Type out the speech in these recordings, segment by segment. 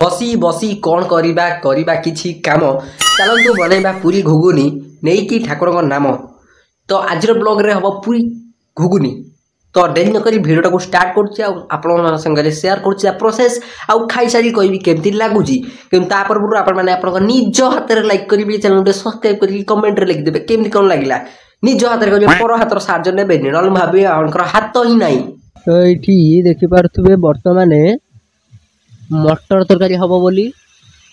बसी बसी कौन करवा किछि काम चलतु बनैबा पूरी घुगुनी नहीं कि ठाकुर नाम। तो आज ब्लॉग रे हम पूरी घुगुनी तो डेरी नक भिडियो को स्टार्ट कर सेयार कर प्रोसेस आउ खाई सारी कहि केमती लगुच कि पूर्व आप निज हाथ में लाइक करेंगे चैनल सब्सक्राइब कर कमेंट रे लिखिदेवे केमती कौन लगे निज हाथ में करेंगे पर हाथ साहाଯ୍य ने ना भावे हाथ ही ना। तो ये देखिपे बर्तमान मटर तरकारी हम बोली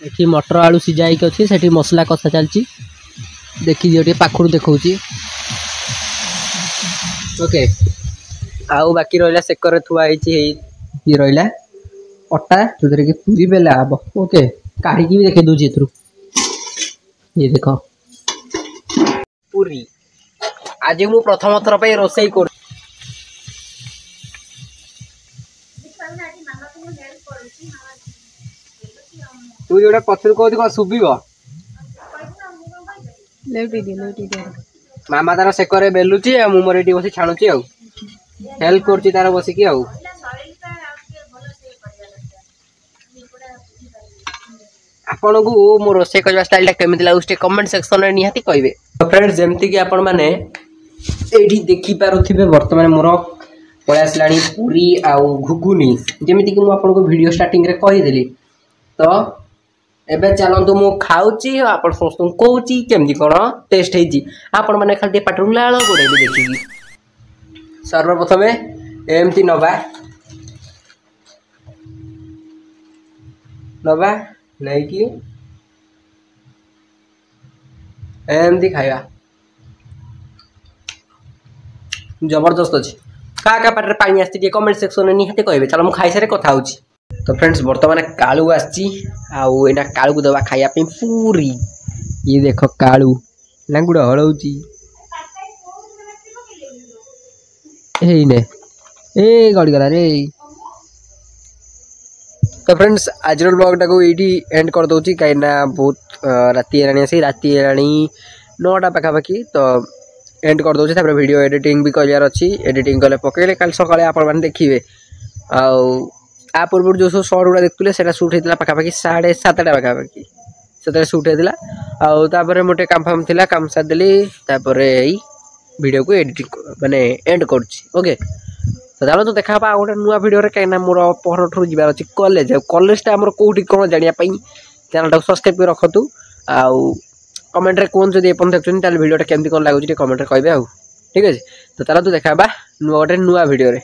ये मटर आलू सीझाई अच्छी से मसला कषा चलती देखिए पाखु देखा ओके आउ बाकी रहा सेकर थुआई ये रहा अटा जो कि पूरी बेला हम ओके काढ़ी भी देखे दूसरी ये देख पूरी आज मु प्रथम थर पे रोसई कर तू जो पथर कौन कौन शुभ मामा तार सेकर बेलुची मोर ये बस छाणुची हेल्प कर तार बसिकी आपन को मो रोसे करबा स्टाइल टा केमिति लागुस्टे कमेंट सेक्शन रे निहाती कहबे। तो फ्रेंड्स जेमति कि आपन माने एठी देखि पारुथिबे वर्तमान मोर पय आसलाणी पूरी आउ घुगुनी जेमिति कि मु आपन को वीडियो स्टार्टिंग रे कहि देली। तो एबे चलंतु मु खाउची आपन समस्त कहूची केमति कोन टेस्ट हेजी आपन माने खाली पाटरु लाळ गोडे देखि सर्वप्रथमे एमती नबा नहीं कि एमती खाइबा जबरदस्त अच्छी क्या पाटे पानी आसती कमेंट सेक्शन में निहाती कहबे। चलो मुझे खाई सारे कथा होची। तो फ्रेंड्स बर्तमान कालू आसी आना कालू को दबा खाइबा पूरी ये देख कालू लांगुड़ हड़ौची ने ए गड़गला रे। तो फ्रेंड्स आज ब्लॉगटा को ये एंड कर दूसरी कहीं बहुत राति है राति 9टा पाखापाखि। तो एंड कर दूसरी वीडियो एडिटिंग भी करार अच्छी एडिटिंग कले पकड़े कल सकाଳେ आपण देखिए आ पूर्व जो सब शॉर्ट गुड़ा देखुले से सुट होता पाखापाखि 7:30 पाखापाखि से सुट होता आउे मोटे काम फाम था काम सारिदेली वीडियो को एडिटिंग माने एंड करुच्ची ओके। तो चलो तो देखा गोटे नुआ वीडियो कहीं मोर पहर जबार अच्छी कॉलेज कॉलेजटा आम कौटी कौन जानापी चैनल टाक सब्सक्राइब कर रखु आउ कमेंट रे कौन जब एपन देखते वीडियोटा केमती कौन लगुच कमेंट रे कहबे ठीक है। तो चलो तो देखा गोटे नुआ वीडियो रे।